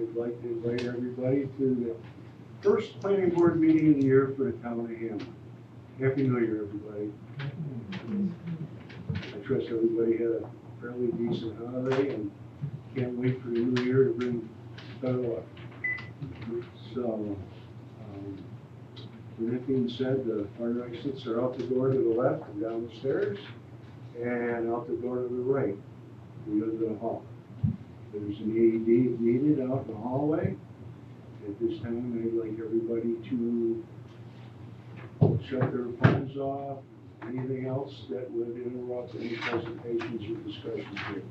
I'd like to invite everybody to the first planning board meeting of the year for the town of Hamlin. Happy New Year, everybody. I trust everybody had a fairly decent holiday and can't wait for the new year to bring better luck. So, with that being said, the fire exits are out the door to the left and down the stairs, and out the door to the right, to go to the hall. There's an AED needed out in the hallway. At this time, I'd like everybody to shut their phones off, anything else that would interrupt any presentations or discussions here.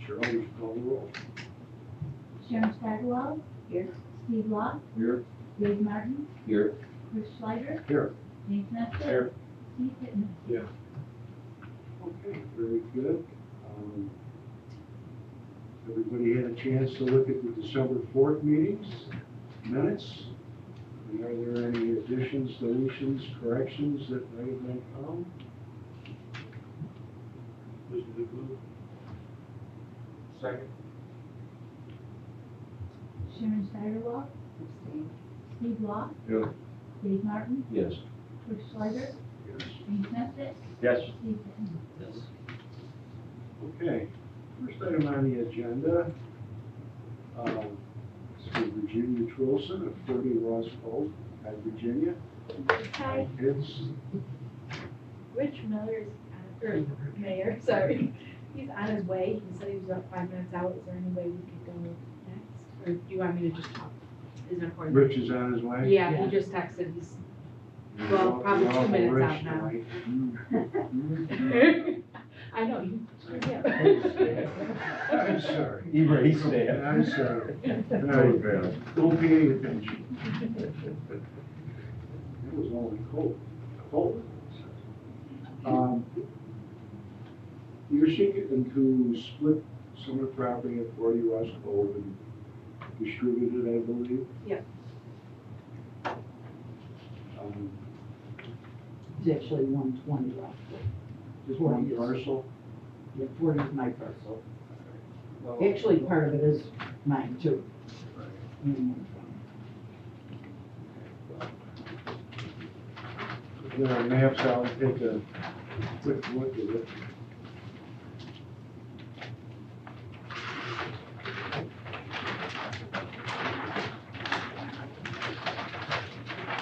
Cheryl, would you call the roll? Sharon Steigerwald. Here. Steve Law. Here. Dave Martin. Here. Chris Schleider. Here. James Nestor. Here. Steve Pittman. Yeah. Okay, very good. Everybody had a chance to look at the December 4th meetings, minutes. And are there any additions, deletions, corrections that may have been found? Mr. DeClue? Second. Sharon Steigerwald. Steve Law. Yeah. Dave Martin. Yes. Chris Schleider. Yes. James Nestor. Yes. Steve Pittman. Yes. Okay, first item on the agenda, is for Virginia Trulson of 40 Ross Cove, at Virginia. Hi, It's, Rich Miller's, or Mayor, sorry. He's on his way. He said he was about 5 minutes out. Is there any way we could go next? Or do you want me to just talk? Is it important? Rich is on his way? Yeah, he just texted. He's, well, probably 2 minutes out now. I know, you screwed me up. I'm sorry. He raised it. I'm sorry. Don't pay any attention. It was only cold. Cold. You're seeking to split some of the property at 40 Ross Cove and distribute it, I believe? Yep. It's actually 120 left. Just 40 one is- parcel? Yeah, 40 is my parcel. Actually, part of it is mine too. There are maps, I'll take a quick look at it.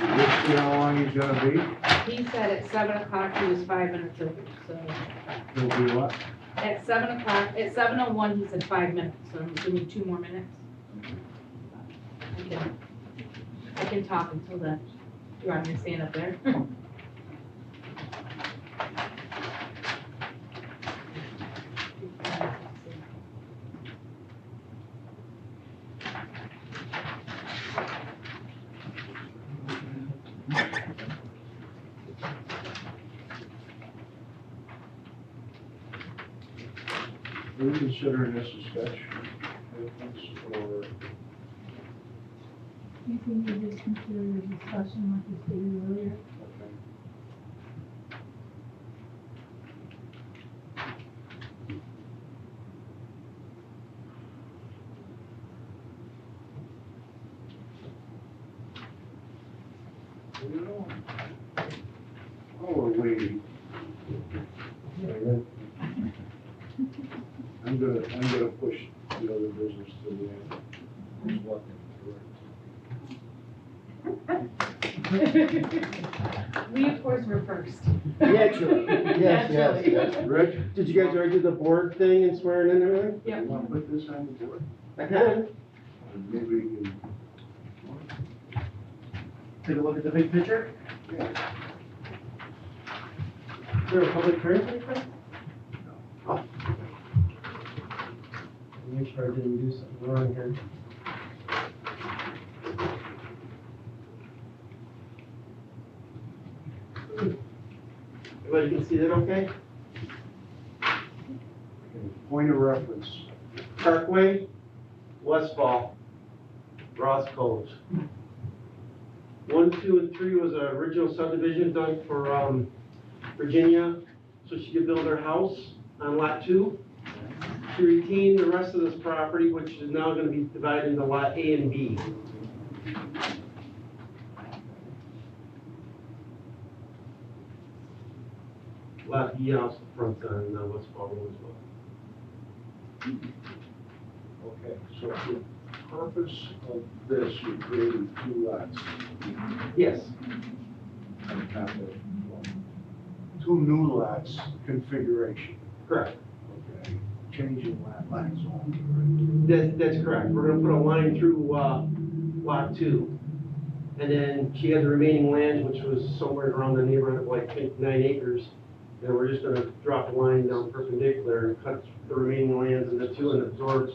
Rich, see how long he's gonna be? He said at 7 o'clock he was 5 minutes over, so. He'll be what? At 7 o'clock, at 7:01 he said 5 minutes, so I'm assuming 2 more minutes. I can talk until then. Do you want me to stand up there? We consider this a sketch, or You think you just consider the discussion like you stated earlier? okay. You know, while we're waiting, I'm gonna push the other business to the end. Who's walking We, of course, were first. Naturally, yes, Naturally. yes. Rich, Did you guys already do the board thing and swearing in and everything? you wanna put this on the board? I can. Maybe we can, Take a look at the big picture. yeah. Is there a public hearing for this? Oh. Make sure I didn't do something wrong here. Everybody can see that okay? Point of reference. Parkway, Westfall, Ross Cove. 1, 2, and 3 was an original subdivision done for Virginia, so she could build her house. on lot 2 to retain the rest of this property, which is now gonna be divided into lot A and B. Lot B house front on West Fall Road as well. Okay, so the purpose of this, you're creating two lots Yes, on top of, well, two new lots configuration, correct. okay? Changing lot lines on, That's correct. We're gonna put a line through, lot 2. And then she had the remaining land, which was somewhere around the neighborhood of like 9 acres. And we're just gonna drop a line down perpendicular and cut the remaining lands into 2 and absorb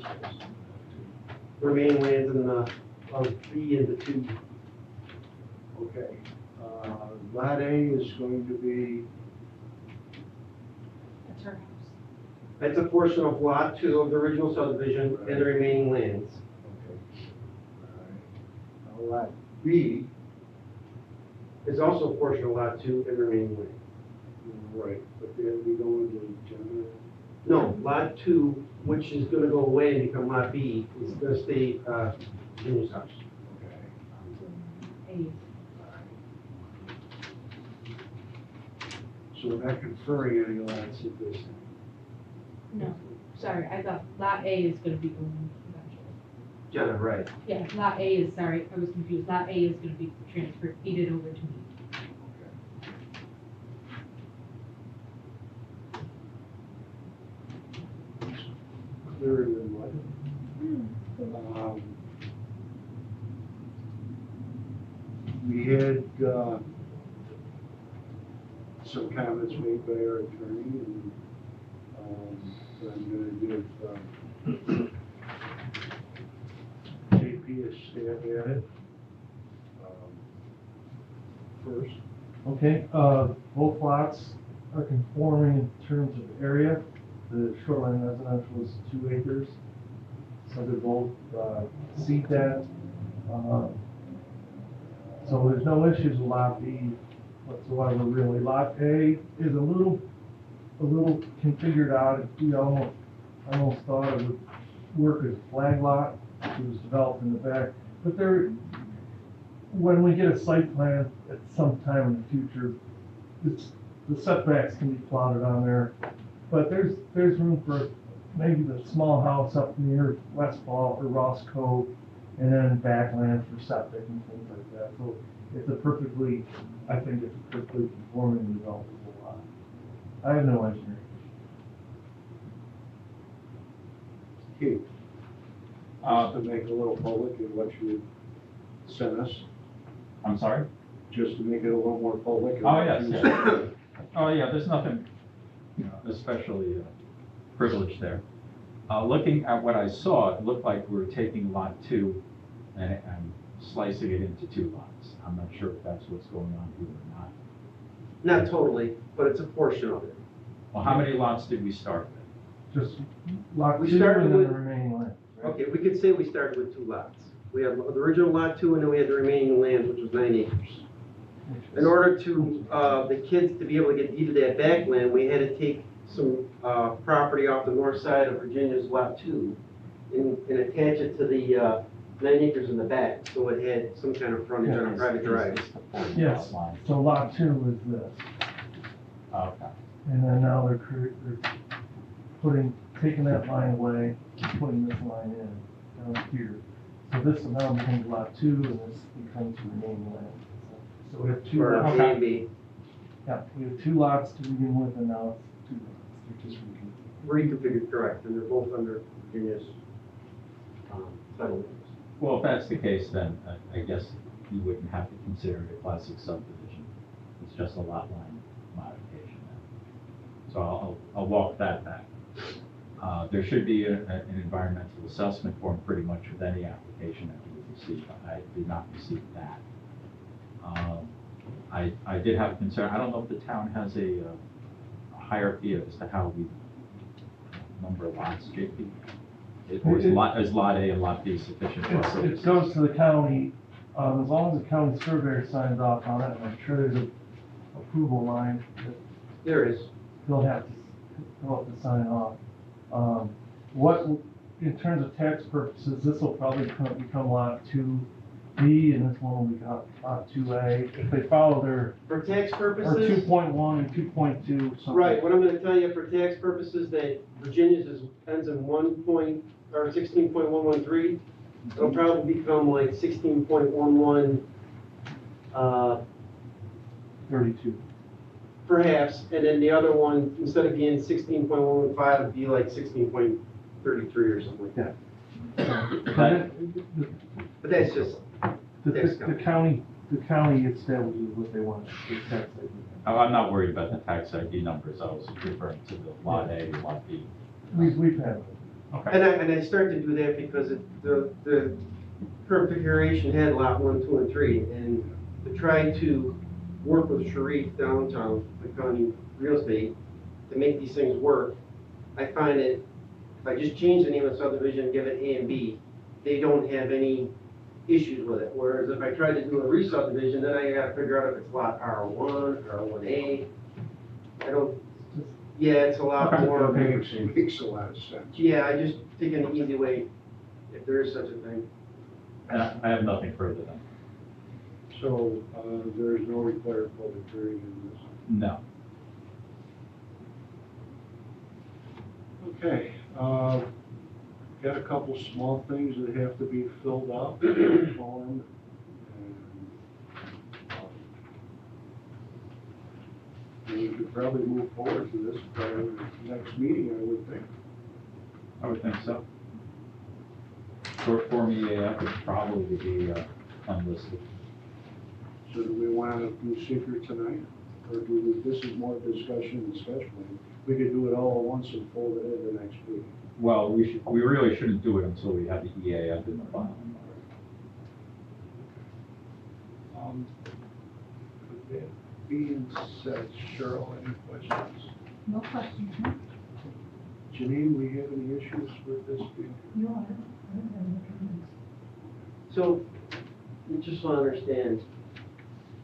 the remaining lands in the, of B into 2. okay? Lot A is going to be, That's her house. That's a portion of lot 2 of the original subdivision and the remaining lands. okay, all right. Now lot B, It's also a portion of lot 2 and the remaining land. right, but then we go into general, No, lot 2, which is gonna go away and become lot B, is gonna stay, Junior's house. okay? A. So we're not conferring any lots at this time. No, sorry, I thought lot A is gonna be going eventually. Jenna, right. Yeah, lot A is, sorry, I was confused. Lot A is gonna be transferred, deeded over to me. Clearer than what? We had, some comments made by our attorney, and, I'm gonna give, JP a stab at it. First, Okay, both lots are conforming in terms of area. The shoreline residential is 2 acres. So they're both, seat that. So there's no issues with lot B whatsoever, really. Lot A is a little configured out. We almost thought it would work as a flag lot. It was developed in the back. But there, when we get a site plan at some time in the future, the setbacks can be plotted on there. But there's room for maybe the small house up near Westfall or Ross Cove, and then backland for septic and things like that. So it's I think it's a perfectly conforming developable lot. I have no engineering. Keith, just to make a little public in what you sent us, I'm sorry? just to make it a little more public. in Oh, what yes, you yes. sent. Oh, yeah, there's nothing, especially privileged there. Looking at what I saw, it looked like we were taking lot 2 and slicing it into 2 lots. I'm not sure if that's what's going on here or not. Not totally, but it's a portion of it. Well, how many lots did we start with? Just lot We 2 started and then the with- remaining land. right? Okay, we could say we started with 2 lots. We had the original lot 2, and then we had the remaining land, which was 9 acres. Which In is- order to, the kids to be able to get deeded that back land, we had to take some, property off the north side of Virginia's lot 2 and attach it to the, 9 acres in the back, so it had some kind of frontage on a private drive. It's the 40 Yes, lot line. so lot 2 is this. Okay. And then now they're taking that line away, putting this line in down here. So this now becomes lot 2, and this becomes remaining land. So we have 2 Or lots. A and B, Yeah, we have 2 lots to begin with, and now it's 2 lots. They're just reconfigured. reconfigured, correct, and they're both under Virginia's, title names. Well, if that's the case, then I guess you wouldn't have to consider it a classic subdivision. It's just a lot line modification then. So I'll walk that back. There should be an environmental assessment form pretty much with any application that you would receive. I did not receive that. I did have a concern. I don't know if the town has a hierarchy as to how we number lots, JP. Is lot A and lot B sufficient for our It purposes? goes to the county, as long as the county surveyor signs off on it, and I'm sure there's a approval line that There is, they'll have to go up to sign off. What, in terms of tax purposes, this will probably become lot 2B, and this one will become lot 2A. If they follow their, For tax or purposes. 2.1 and 2.2, something. Right, what I'm gonna tell you for tax purposes, that Virginia's ends in 16.113. It'll probably become like 16.11, 32. perhaps, and then the other one, instead of being 16.115, it'd be like 16.33 or something like that. That- But that's just, The county establishes what they want, the tax ID. I'm not worried about the tax ID numbers, I was referring to the lot A, lot B. We've had, Okay. and I started to do that because the current configuration had lot 1, 2, and 3, and to try to work with Sharif downtown, the county real estate, to make these things work, I find that if I just change the name of the subdivision, give it A and B, they don't have any issues with it. Whereas if I tried to do a re-subdivision, then I gotta figure out if it's lot R1, R1A. I don't, yeah, it's a lot Okay. more. Makes a lot of sense. Yeah, I just take an easy way, if there is such a thing. And I have nothing further than, So, there is no required public hearing in this. no. Okay, got a couple small things that have to be filled out, form, and we could probably move forward to this by the next meeting, I would think. I would think so. Short form EAF would probably be unlisted. So do we want to do secret tonight? Or do we, this is more discussion and scheduling. We could do it all at once and fold it into next week. Well, we really shouldn't do it until we have the EAF in the file. With that being said, Cheryl, any questions? No questions, no? Janine, we have any issues with this being? No, I don't have any comments. So, you just want to understand,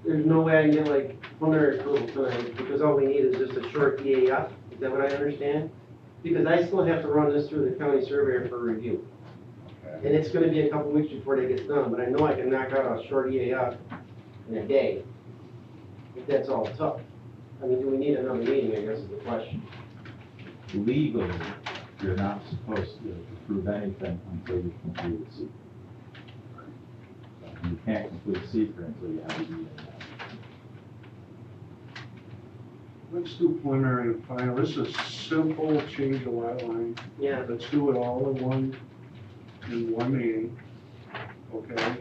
there's no way I can get like preliminary approval tonight, because all we need is just a short EAF, is that what I understand? Because I still have to run this through the county surveyor for review, and it's gonna be a couple weeks before they get done, but I know I can knock out a short EAF in a day, if that's all it took. I mean, do we need another meeting, I guess is the question. Legally, you're not supposed to approve anything until you complete the secret. You can't complete secret until you have a EAF. Let's do preliminary and final. This is a simple change of lot line. Yeah, Let's do it all in one meeting, okay?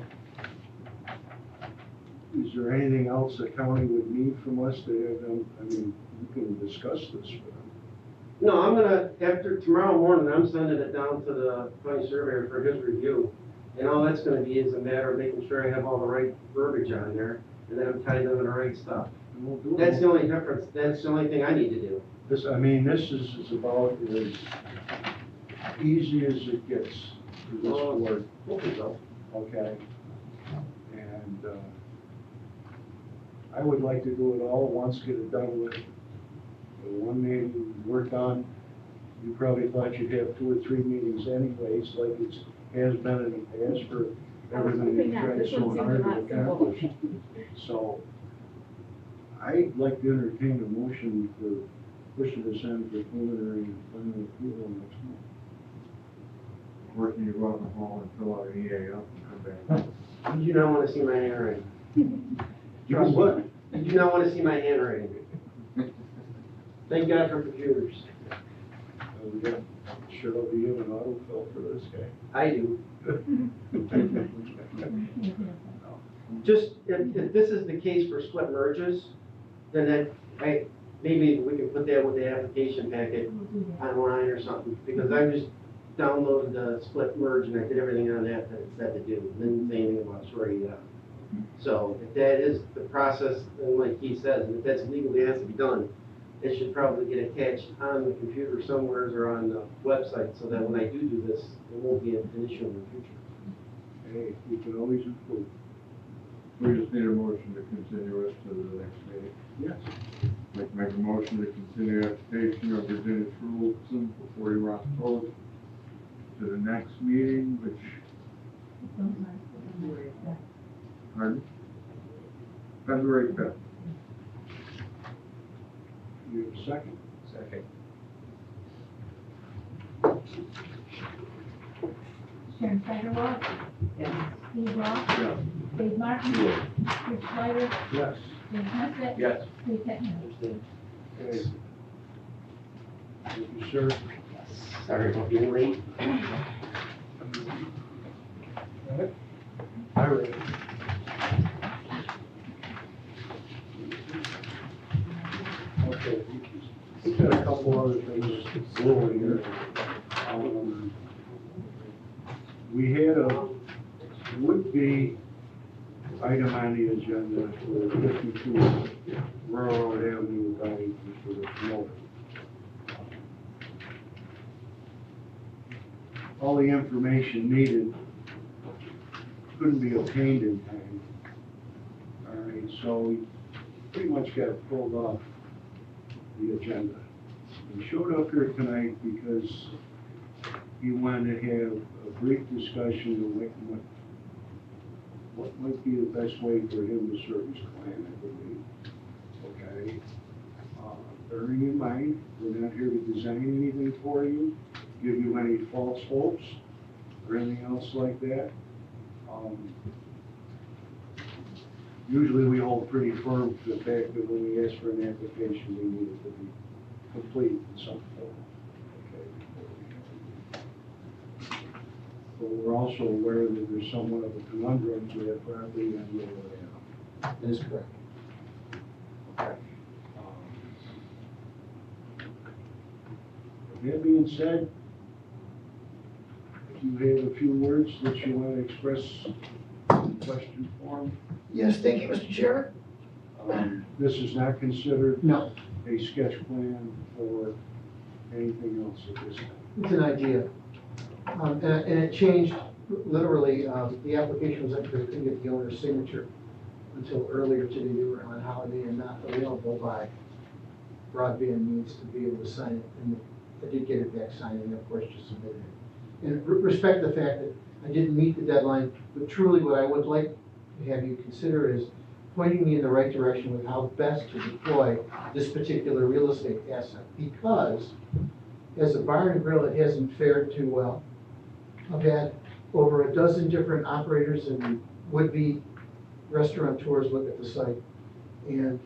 Is there anything else the county would need from us to have them, I mean, we can discuss this with them. no, I'm gonna, after tomorrow morning, I'm sending it down to the county surveyor for his review. And all that's gonna be is a matter of making sure I have all the right verbiage on there, and then I'm tying them in the right stuff. And we'll do it. That's the only difference, that's the only thing I need to do. This, I mean, this is about as easy as it gets for this board, Hopefully so. okay? And, I would like to do it all at once, get it done with. One meeting, we're done. You probably thought you'd have 2 or 3 meetings anyways, like it has been in the past for I was everything hoping you that, tried this so one seemed a hard to lot simple. accomplish. So, I'd like to entertain a motion for pushing this in for preliminary and final approval next month. Or can you go out in the hall and fill out an EAF and come back? You do not wanna see my handwriting. You what? You do not wanna see my handwriting. Thank God for computers. We got, Cheryl, do you have an autofill for this guy? I do. Just, if this is the case for split merges, then maybe we can put that with the application packet We'll do that. online or something, because I just downloaded the split merge and I did everything on that it said to do, didn't say anything about shorting it up. So if that is the process, and like he says, and if that's legally has to be done, it should probably get attached on the computer somewhere or on the website, so that when I do this, it won't be an issue in the future. Hey, we can always improve. We just need a motion to continue us to the next meeting. Yes. Make a motion motion to consider the application of Virginia Truulson for 40 Rock Road to the next meeting, which, pardon? February 5th. You have a second? Second. Sharon Steigerwald, Yes. Steve Ross, Yes. Dave Martin, Rich Snyder, Yes. James Nesbitt. Yes. Steve Ketchum. Okay. Thank you, sir. Sorry about being late. All right. Okay, we've got a couple other things to go over here. We had a would-be item on the agenda for 52 Railroad Avenue by Mr. Promoter. All the information needed couldn't be obtained in time. All right, so we pretty much got pulled off the agenda. He showed up here tonight because he wanted to have a brief discussion of what might be the best way for him to serve his client, I believe. Okay? Bearing in mind, we're not here to design anything for you, give you any false hopes or anything else like that. Usually we hold pretty firm to the fact that when we ask for an application, we need it to be complete in some form. Okay? But we're also aware that there's somewhat of a conundrum to that property on Willow Ave. That is correct. That being said, you have a few words that you want to express in question form. Yes, thank you, Mr. Chair. This is not considered No, a sketch plan for anything else at this time. it's an idea. And it changed, literally, the application was up there, couldn't get the owner's signature until earlier today. They were on holiday and not available by broadband means to be able to sign it. And I did get it back signed and of course just submitted it. And respect the fact that I didn't meet the deadline, but truly what I would like to have you consider is pointing me in the right direction with how best to deploy this particular real estate asset. Because as a bar and grill, it hasn't fared too well. I've had over a dozen different operators and would-be restaurateurs look at the site. And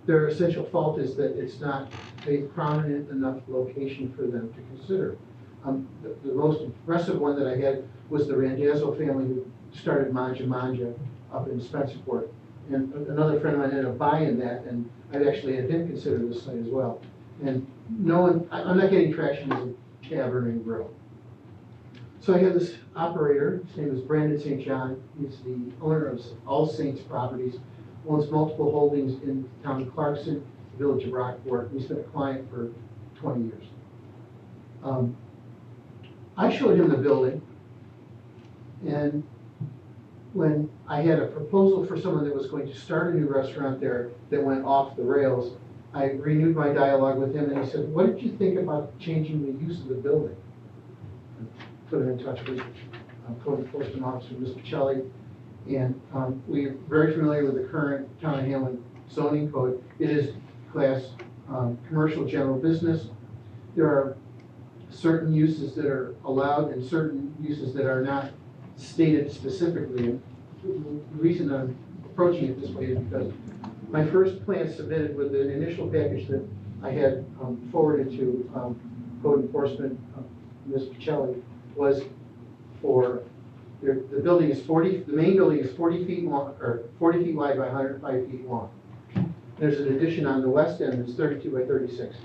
their essential fault is that it's not a prominent enough location for them to consider. The most impressive one that I had was the Randazzo family who started Manja Manja up in Spencerport. And another friend of mine ended up buying that, and I've actually had him consider this site as well. And no one, I'm not getting traction as a tavern and grill. So I have this operator, his name is Brandon St. John. He's the owner of All Saints Properties, owns multiple holdings in the town of Clarkson, the village of Rockport. He's been a client for 20 years. I showed him the building, and when I had a proposal for someone that was going to start a new restaurant there that went off the rails, I renewed my dialogue with him, and he said, "What did you think about changing the use of the building?" Put him in touch with code enforcement officer, Mr. Picelli, and we're very familiar with the current town of Hamlin zoning code. It is class commercial general business. There are certain uses that are allowed and certain uses that are not stated specifically. And the reason I'm approaching it this way is because my first plan submitted with an initial package that I had forwarded to code enforcement, Ms. Picelli, was for, the building is 40, the main building is 40 feet long, or 40 feet wide by 105 feet long. There's an addition on the west end that's 32 by 36.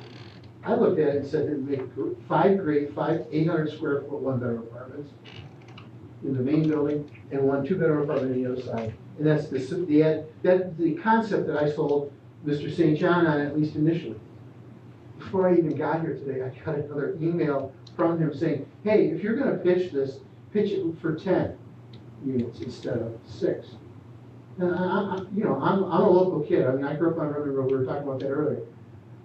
I looked at it and said it'd make 5 800 square foot one-bedroom apartments in the main building and 1 2-bedroom apartment on the other side. And that's the concept that I sold Mr. St. John on, at least initially. Before I even got here today, I got another email from him saying, "Hey, if you're gonna pitch this, pitch it for 10 units instead of 6. And I'm a local kid, I mean, I grew up on River Road, we were talking about that earlier.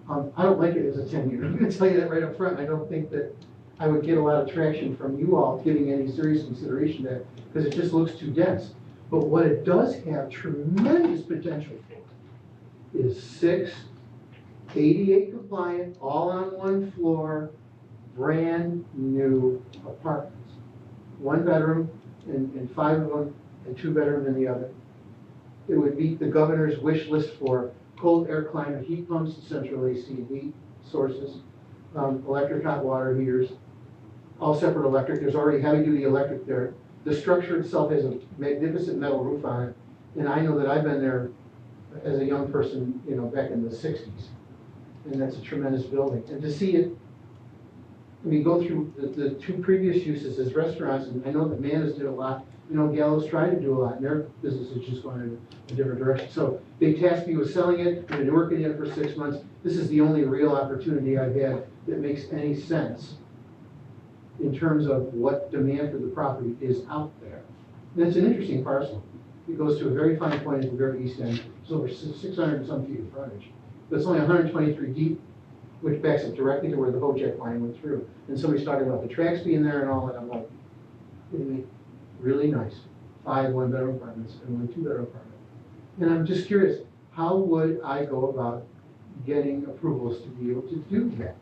I don't like it as a tenure, I'm gonna tell you that right up front, I don't think that I would get a lot of traction from you all giving any serious consideration to that, because it just looks too dense. But what it does have tremendous potential for is 6 ADA compliant, all on one floor, brand new apartments. 1 bedroom and 5 of them, and 2 bedroom in the other. It would meet the governor's wish list for cold air climate heat pumps, central AC heat sources, electric hot water heaters, all separate electric. There's already heavy duty electric there. The structure itself has a magnificent metal roof on it. And I know that I've been there as a young person, back in the 60s. And that's a tremendous building. And to see it, I mean, go through the 2 previous uses as restaurants, and I know that Mana's did a lot. Gallows tried to do a lot, and their business is just going in a different direction. So they tasked me with selling it, I've been working in it for 6 months. This is the only real opportunity I've had that makes any sense in terms of what demand for the property is out there. And it's an interesting parcel. It goes to a very fine point at the very east end. It's over 600 and some feet of frontage. But it's only 123 deep, which backs up directly to where the Bojack line went through. And somebody's talking about the tracks being there and all, and I'm like, really nice. 5 1-bedroom apartments and 1 2-bedroom apartment. And I'm just curious, how would I go about getting approvals to be able to do that?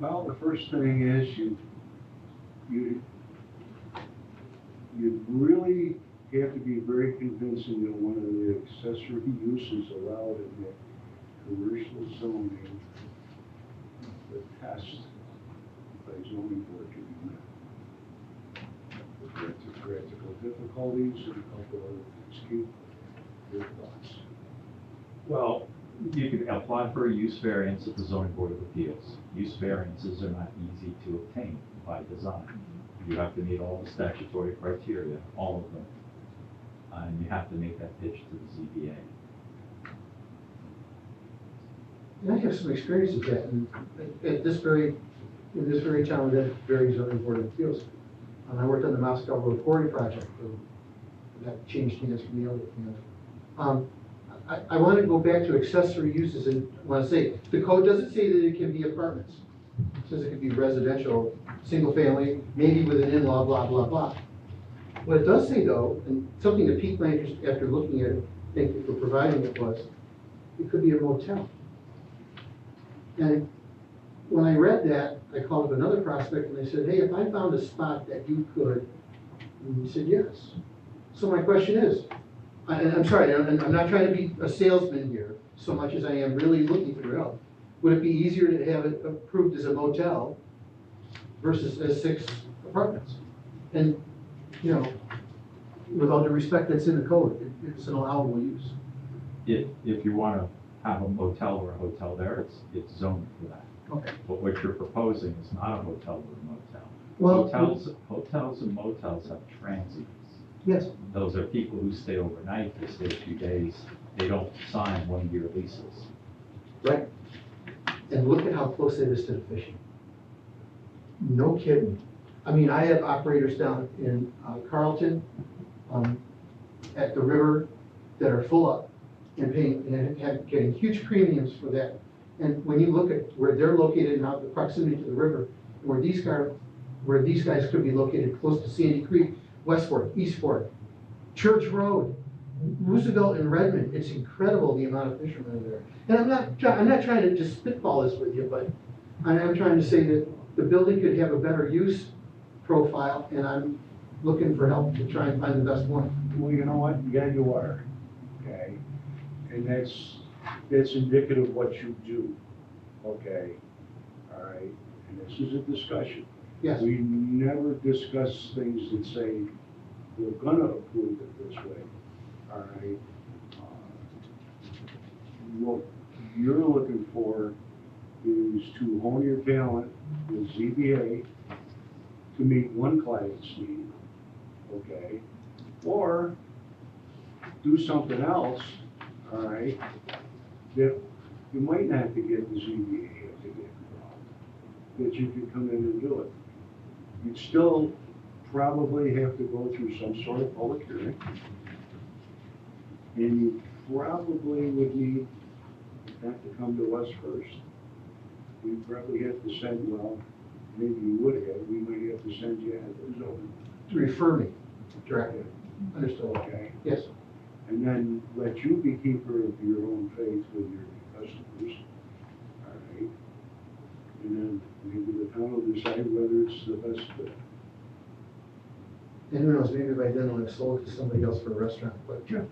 Well, the first thing is you really have to be very convincing that one of the accessory uses allowed in the commercial zoning, the test by zoning board to be met. The practical difficulties and a couple other things. Keep your thoughts. Well, you can apply for a use variance at the zoning board of appeals. Use variances are not easy to obtain by design. You have to meet all the statutory criteria, all of them. And you have to make that pitch to the ZBA. And I have some experience with that, and in this very town, that very zoning board of appeals. I worked on the Moscow Road Quarry project, that changed hands from the other hand. I want to go back to accessory uses, and I want to say, the code doesn't say that it can be apartments. It says it could be residential, single family, maybe with an in-law, blah, blah, blah. What it does say though, and something that piqued my interest after looking at it, thank you for providing it, was it could be a motel. And when I read that, I called up another prospect and I said, hey, if I found a spot that you could, and he said, yes. So my question is, I'm sorry, I'm not trying to be a salesman here so much as I am really looking for your help. Would it be easier to have it approved as a motel versus as 6 apartments? And, with all due respect, that's in the code. It's an allowable use. If you want to have a motel or a hotel there, it's zoned for that. Okay. But what you're proposing is not a hotel or a motel. Well, Hotels and motels have transients. yes. Those are people who stay overnight, they stay a few days, they don't sign 1-year leases. Right. And look at how close it is to the fishing. No kidding. I mean, I have operators down in Carlton, at the river that are full up and paying, and getting huge premiums for that. And when you look at where they're located and how the proximity to the river, where these guys could be located close to Sandy Creek, Westport, Eastport, Church Road, Roosevelt and Redmond, it's incredible the amount of fishermen are there. And I'm not trying to just spitball this with you, but I am trying to say that the building could have a better use profile, and I'm looking for help to try and find the best one. Well, you know what, you are, okay? And that's indicative of what you do, okay? All right, and this is a discussion. Yes. We never discuss things that say, we're gonna approve it this way, all right? What you're looking for is to hone your talent with ZBA to meet one client's need, okay? Or do something else, all right, that you might not have to get the ZBA to get involved, that you can come in and do it. You'd still probably have to go through some sort of public hearing. And you probably would need not to come to us first. We probably have to send, well, maybe you would have, we might have to send you a zoning, To refer me directly. Understood. okay? Yes. And then let you be keeper of your own faith with your customers, all right? And then maybe the town will decide whether it's the best fit. And who knows, maybe by then I'll have sold it to somebody else for a restaurant, but, no,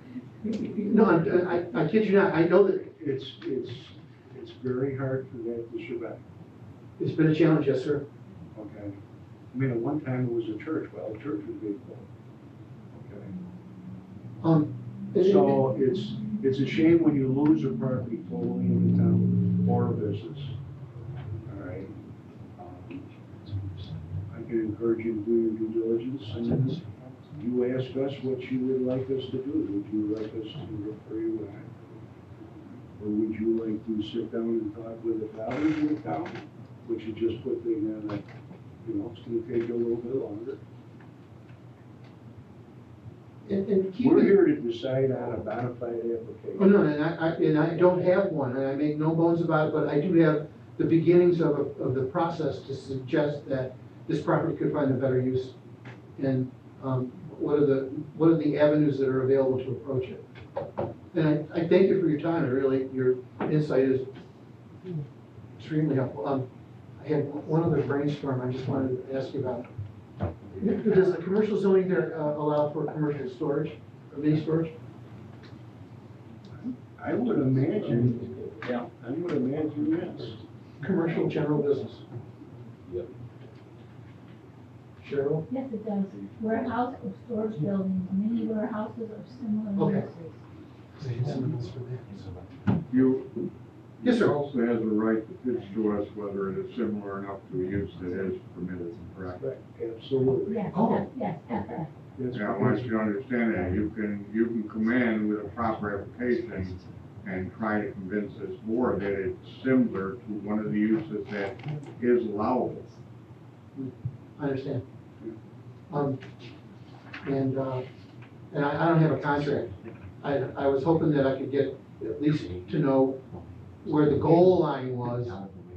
I kid you not, I know that It's very hard for that to survive, it's been a challenge, yes, sir. okay? I mean, at one time it was a church, well, the church was big, okay? So it's a shame when you lose a property totally in the town or a business, all right? I can encourage you to do your due diligence, and then you ask us what you would like us to do. Would you like us to refer you back? Or would you like to sit down and talk with the values of the town, which you just put in that, you know, it's gonna take you a little bit longer. And keep We're it, here to decide on a bona fide application. oh, no, and I don't have one, and I make no bones about it, but I do have the beginnings of the process to suggest that this property could find a better use. And, what are the avenues that are available to approach it? And I thank you for your time, your insight is extremely helpful. I had one other brainstorm I just wanted to ask you about. Does the commercial zoning there allow for commercial storage, or mini storage? I would imagine, yes. Commercial general business? Yep. Cheryl? Yes, it does. Warehouse or storage buildings, mini warehouses or similar Okay. uses. You, Yes, sir. also has a right to pitch to us whether it is similar enough to a use that is permitted, correct? Absolutely. Yes, Oh. yes, FF. That's Yeah, I want you to understand that, you can come in with a proper application and try to convince this board that it's similar to one of the uses that is allowable. I understand. And I don't have a contract. I was hoping that I could get at least to know where the goal line was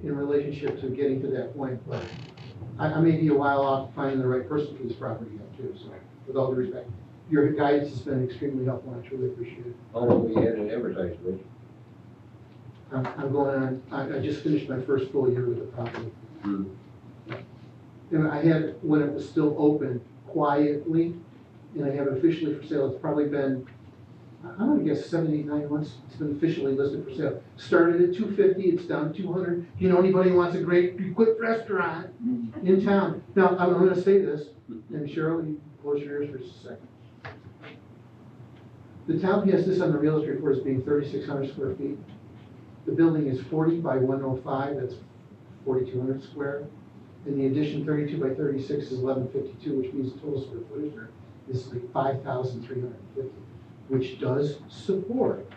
in relationship to getting to that point, but I may be a while off finding the right person for this property yet too, so with all due respect. Your guidance has been extremely helpful, and I truly appreciate it. How long we had it advertised, Rich? I'm going on, I just finished my first full year with the property. And I had, when it was still open quietly, and I have it officially for sale, it's probably been, I'm gonna guess 7, 8, 9 months, it's been officially listed for sale. Started at $250, it's down to $200. If you know anybody who wants a great equipped restaurant in town. Now, I'm gonna say this, and Cheryl, you close your ears for just a second. The town has this on the real estate report as being 3,600 square feet. The building is 40 by 105, that's 4,200 square. And the addition 32 by 36 is 1152, which means the total square footage there is like 5,350, which does support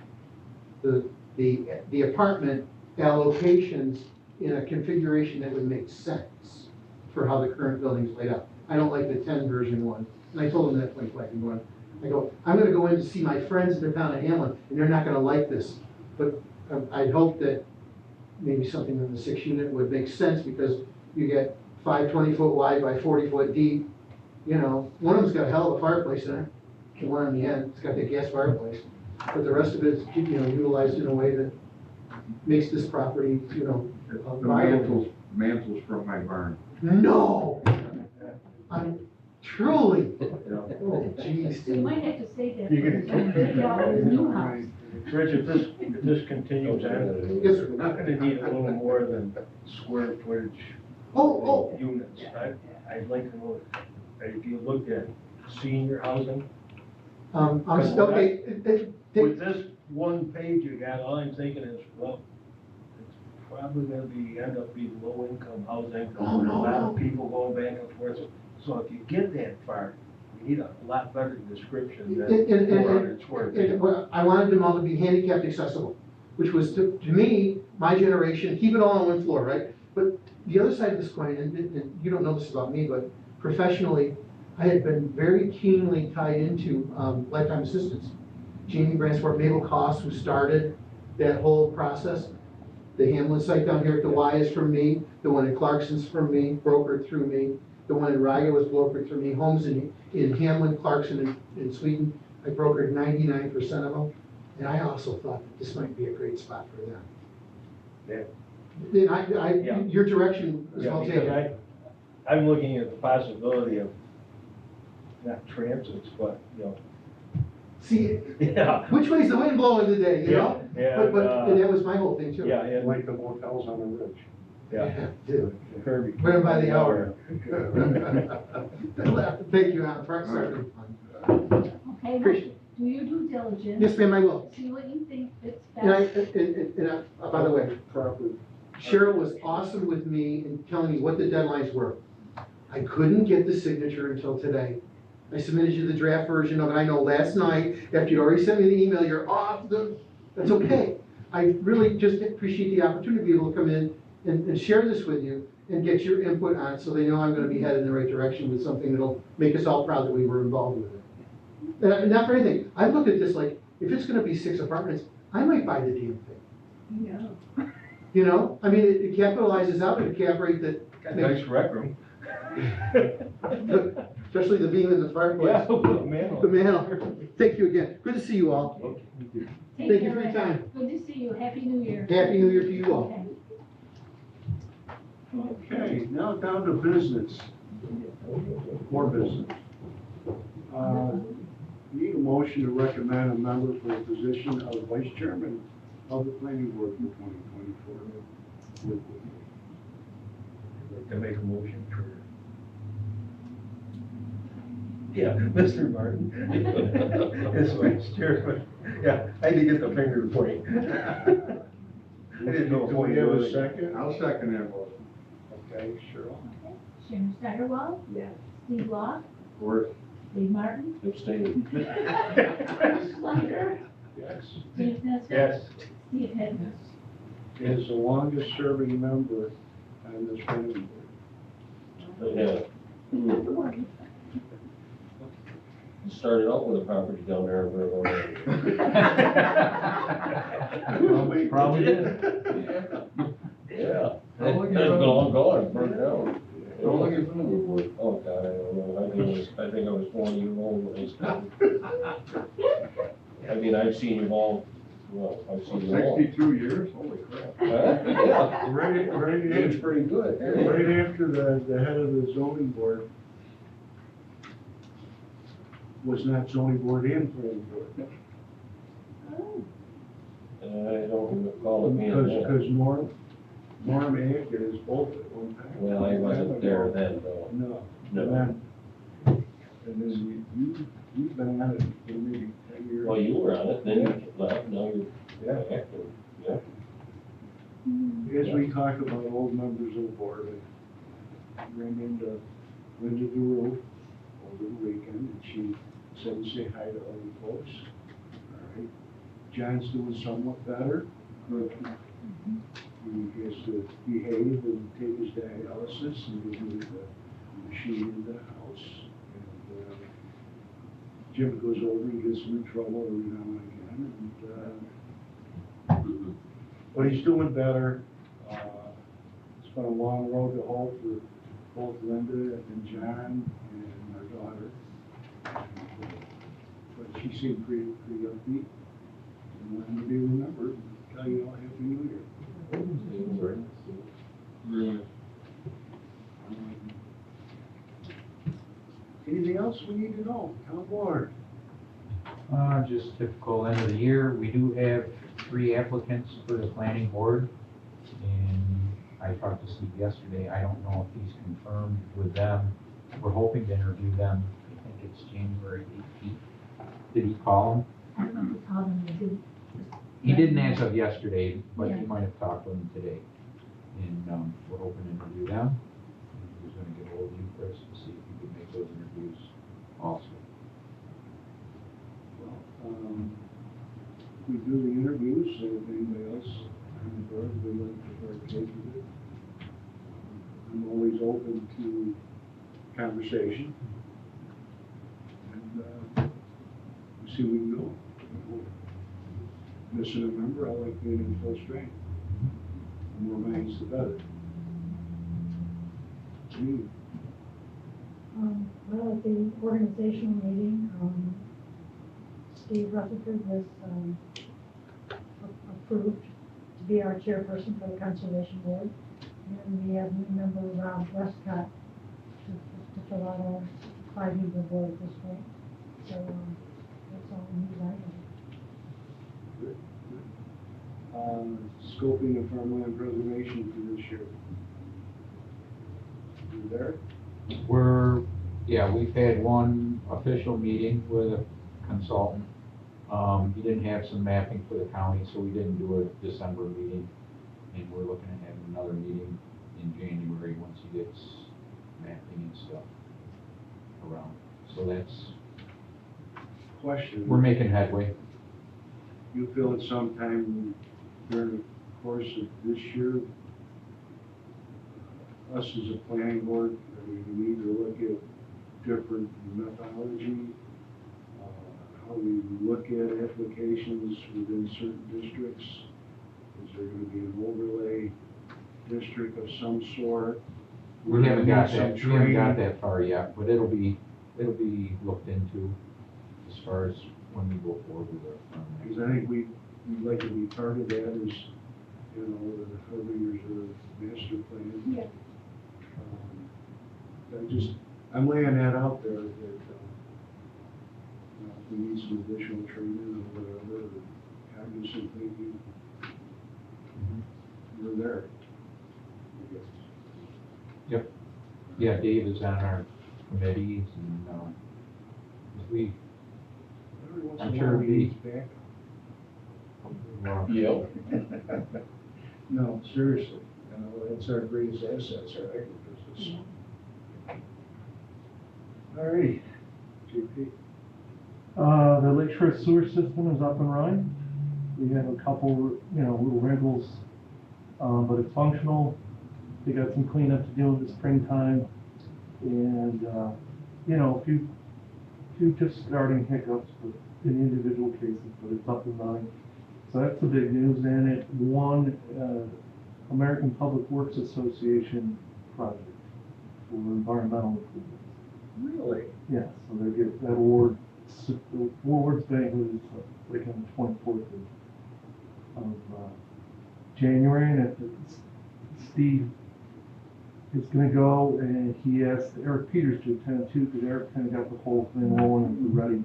the apartment allocations in a configuration that would make sense for how the current building is laid out. I don't like the 10 version one, and I told them that point blank. I'm gonna go in to see my friends in the town of Hamlin, and they're not gonna like this. But I'd hope that maybe something in the 6 unit would make sense, because you get 5 20-foot wide by 40-foot deep. You know, one of them's got a hell of a fireplace in it, the one on the end, it's got the gas fireplace. But the rest of it's, utilized in a way that makes this property, The viable. mantles from my barn. No! I'm truly, oh jeez. So you might have to say that. You can- for his new house. Rich, if this continues on, Yes, sir. we're not gonna need a little more than square footage Oh, units. I'd like to know if you looked at senior housing. okay, With this one page you got, all I'm thinking is, well, it's probably gonna end up being low income housing. Oh, no, A lot no. of people going back and forth. So if you get that far, we need a lot better description than 400 square feet. well, I wanted them all to be handicapped accessible, which was to me, my generation, keep it all on one floor, right? But the other side of this coin, and you don't know this about me, but professionally, I had been very keenly tied into lifetime assistance. Jamie Bransport, Mabel Koss, who started that whole process. The Hamlin site down here at the Y is from me, the one in Clarkson's from me, brokered through me. The one in Riga was brokered through me. Homes in Hamlin, Clarkson, and Sweden, I brokered 99% of them. And I also thought that this might be a great spot for them. Yeah. Then your direction is Yeah, well because taken. I'm looking at the possibility of, not transits, but, See, yeah. which way's the wind blowing today, you know? Yeah, But that was my whole thing too. Yeah, and, Like the motels on the ridge. yeah, Dude, Kirby. we're by the hour. Thank you, Alan, for starting. Okay, well, Appreciate do your due diligence. Yes, ma'am, I will. See what you think fits And I, best. by the way, Proper. Cheryl was awesome with me in telling me what the deadlines were. I couldn't get the signature until today. I submitted you the draft version of it, I know last night, after you'd already sent me the email, you're off that's okay. I really just appreciate the opportunity to be able to come in and share this with you and get your input on it, so they know I'm gonna be headed in the right direction with something that'll make us all proud that we were involved with it. And not for anything, I looked at this like, if it's gonna be 6 apartments, I might buy the damn thing. Yeah. You know, I mean, it capitalizes out at a cap rate that Got a nice rec room. especially the beam in the fireplace. Yeah, the manhole. The manhole. Thank you again. Good to see you all. Okay, me too. Take Thank you care, for your Rick. time. Good to see you. Happy New Year. Happy New Year to you all. Okay. Okay, now down to business. More business. Need a motion to recommend a member for the position of vice chairman of the planning board for 2024. I'd like to make a motion for. Yeah, Mr. Martin. As vice chairman. Yeah, I had to get the finger point. I didn't know. Do we have a second? I'll second that motion. Okay, Cheryl. Okay. Sharon Steigerwald? Yes. Steve Law? Or, Dave Martin? Abstain. Chris Schlenker? yes, James Nesbitt? Yes. Steve Hedges? is the longest serving member on this planning board. Yeah. Started out with a property down there in River. Probably did. Yeah. How long you It's been- long gone, burned down. How long you been on the board? Oh, God, I don't know. I think I was 20 years old when I started. I mean, I've seen you all, well, I've seen you all. 62 years, holy crap. Yeah. Right, It's pretty good. right after the head of the zoning board was not zoning board and planning board. Oh, I don't recall it being there. Because Norm Atkins both at one time. Well, I wasn't there then, though. No. No. And then you've been on it for maybe 10 years. Well, you were on it, then you left, now you're Yeah. back. Yeah. As we talk about old members of the board, I ran into Linda DeRue over the weekend, and she said to say hi to all you folks. All right. John's doing somewhat better. Good. He has to behave and take his dialysis and give me the machine in the house. And Jim goes over and gets him in trouble every now and again. And, but he's doing better. It's been a long road to hoe for both Linda and John and our daughter. But she seemed pretty upbeat and wanted to be remembered. Tell you all Happy New Year. Anything else we need to know? Town board. Just typical end of the year. We do have 3 applicants for the planning board. And I talked to Steve yesterday. I don't know if he's confirmed with them. We're hoping to interview them. I think it's January 18th. Did he call him? I don't know if he called him, he did. He didn't as of yesterday, but Yeah. he might have talked to him today. And we're hoping to interview them. He was gonna get hold of you, Chris, to see if you could make those interviews also. If we do the interviews, so if anybody else on the board would like to partake with it, I'm always open to conversation. see we can go. Missing a member, I like being in full strength. The more minds, the better. Me, Well, at the organizational meeting, Steve Rutherford was, approved to be our chairperson for the Conservation Board. And we have new member Rob Westcott to fill out our 5-member board at this point. So, that's all we need right now. Scoping of farmland preservation for this year. You there? We've had one official meeting with a consultant. He didn't have some mapping for the county, so we didn't do a December meeting. And we're looking at having another meeting in January once he gets mapping and stuff around. So Question. we're making headway. You feel at some time during the course of this year, us as a planning board, we need to look at different methodology, how we look at applications within certain districts? Is there gonna be an overlay district of some sort? We haven't got Some that, we haven't got training? that far yet, but it'll be looked into as far as when we go forward with our Because I think we'd like to be part of that as, you know, the early years of the master plan. Yeah. I'm laying that out there that, if we need some additional training or whatever, or cognizant thinking, we're there. I guess. Yep. Yeah, Dave is on our committees and, we, Every once I'm in a sure while, he- needs back. Yep. No, seriously, you know, that's our greatest assets, our agribusiness. All righty, JP. The Lake Shore sewer system is up and running. We have a couple, little wrinkles, but it's functional. They got some cleanup to do in the springtime, and, a few just starting hiccups in individual cases, but it's up and running. So that's the big news, and it won American Public Works Association project for environmental improvements. Really? Yeah, so they get that award, the awards banquet is like on the 24th of January, and Steve is gonna go, and he asked Eric Peters to attend too, because Eric kind of got the whole thing rolling and ready.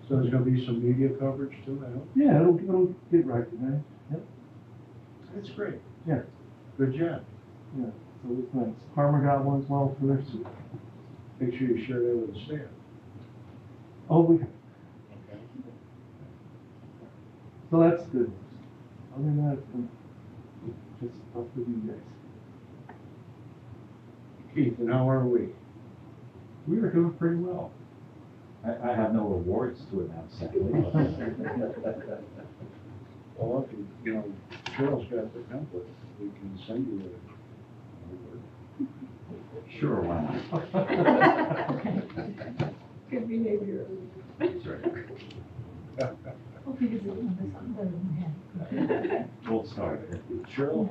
So there's gonna be some media coverage too, I hope? Yeah, it'll get recognized, yep, That's great. yeah, Good job. yeah, so it's nice. Farmer got one as well for their soup. Make sure you share that with the staff. Oh, we, Okay. so that's good news. Other than that, just stuff with you guys. Keith, and how are we? We were doing pretty well. I have no awards to announce, sadly. Well, if you know, Cheryl's got the template, we can send you the award. Sure, why not? Good behavior. That's right. Hope you get something better than that. We'll start. Cheryl?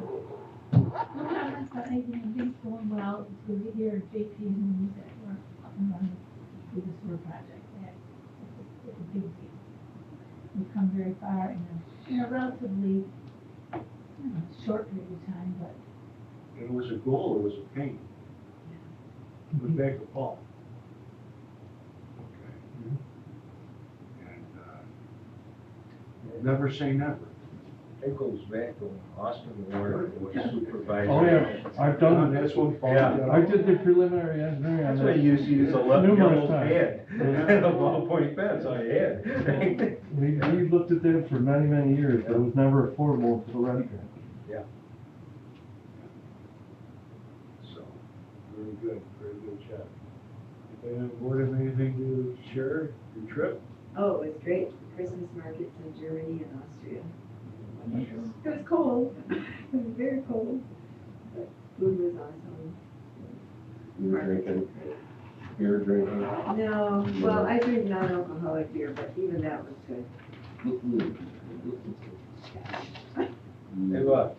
No comments about anything, everything's going well, it's good to hear JP news that we're up and running with the sewer project. It's a big deal. We've come very far in a relatively, short period of time, but It was a goal, it was a pain. Went back to Paul. Okay. And, never say never. That goes back to Austin Ward was supervisor. Oh, yeah, I've done, That's what Paul. Yeah. I did the preliminary engineering on That's why that. you used to use a left Numerous yellow times. pad. A ballpoint pen, that's all you had. We looked at that for many, many years, but it was never affordable for the restaurant. Yeah. So, very good job. And board have anything to share, your trip? Oh, it was great. Christmas markets in Germany and Austria. it was cold. It was very cold. But food was awesome. You were drinking, beer drinking. No, well, I drink non-alcoholic non-alcoholic beer, but even that was good. Hey, look.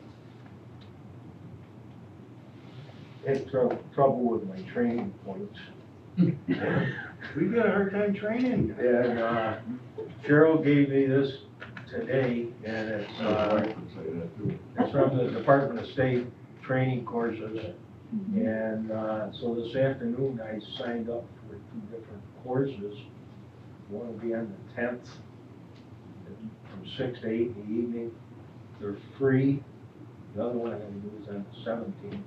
Had trouble with my training points. We got a hard time training. And, Cheryl gave me this today, and it's from the Department of State training courses. And, so this afternoon, I signed up for 2 different courses. One will be on the 10th, from 6 to 8 in the evening. They're free. The other one I'm gonna do is on the 17th,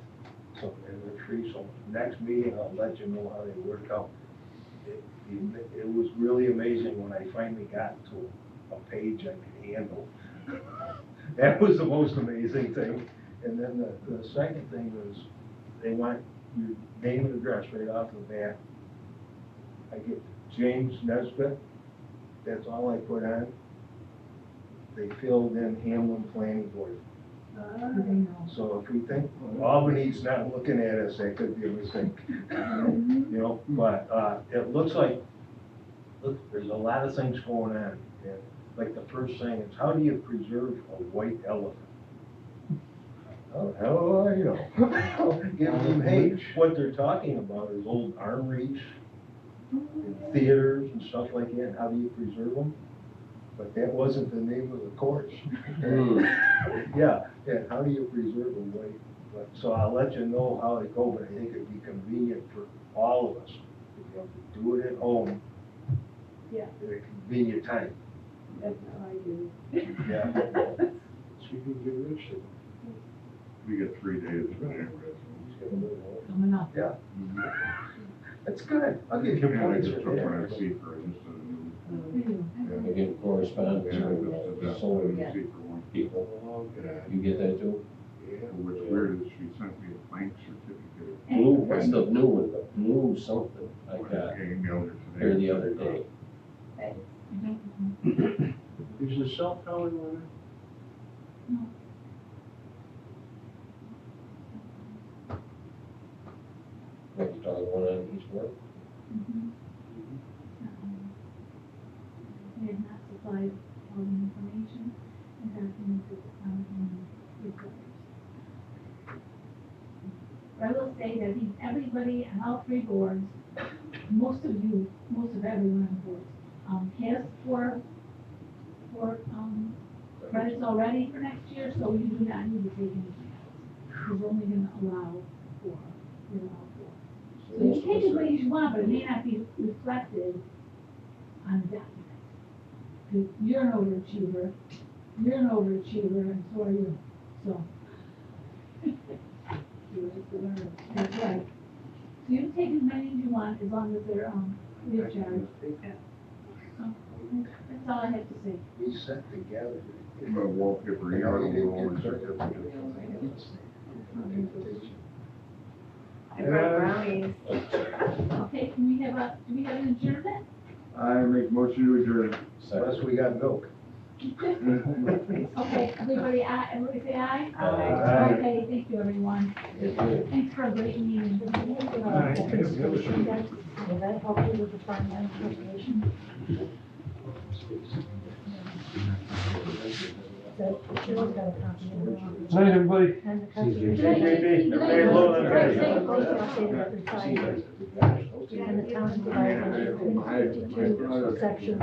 so and they're free. So next meeting, I'll let you know how they work out. It was really amazing when I finally got to a page I could handle. That was the most amazing thing. And then the second thing was, they want your name and address right off the bat. I get James Nesbitt, that's all I put on. They filled in Hamlin Planning Board. So if we think Albany's not looking at us, that could be a mistake. You know, but, it looks like, look, there's a lot of things going on. And like the first thing is, how do you preserve a white elephant? Oh, hell, do I know? Hey, what they're talking about is old armories, and theaters and stuff like that, how do you preserve them? But that wasn't the name of the course. Yeah, how do you preserve a white, so I'll let you know how they go, but I think it'd be convenient for all of us. If you have to do it at home. Yeah. At a convenient time. That's how I do. Yeah. So you can get rich. We get 3 days. Coming up. Yeah. That's good. I'll give you And I points just for took what I that. see for just I get correspondence with so many people. You get that too? What's weird is she sent me a blank certificate. Blue, what's the new one? The blue something I got I emailed her here today. the other day. Is the cell tower one? What you talking, one on each one? They have not supplied all the information and documents that the town requires. But I will say that everybody on all 3 boards, most of everyone on the boards, has four credits already for next year, so you do not need to take anything else. We're only gonna allow 4, So you can take as many as you want, but it may not be reflected on the document. Because you're an overachiever, and so are you, so. That's right. So you can take as many as you want, as long as they're, free of charge. So, that's all I have to say. We set together. I'm a wallpaper, you know, the only certificate. I brought brownies. Okay, do we have an adjournment? I make motion to adjourn. Unless we got milk. Okay, everybody say aye? Aye. Okay, thank you, everyone. Thanks for a great meeting. Will that help you with the finance application? So, Cheryl's got a copy of it. Night, everybody. And the See conservation. JP, everybody alone on Right, that. same place, I'll say that every 5 years. And the town divided into 52 sections.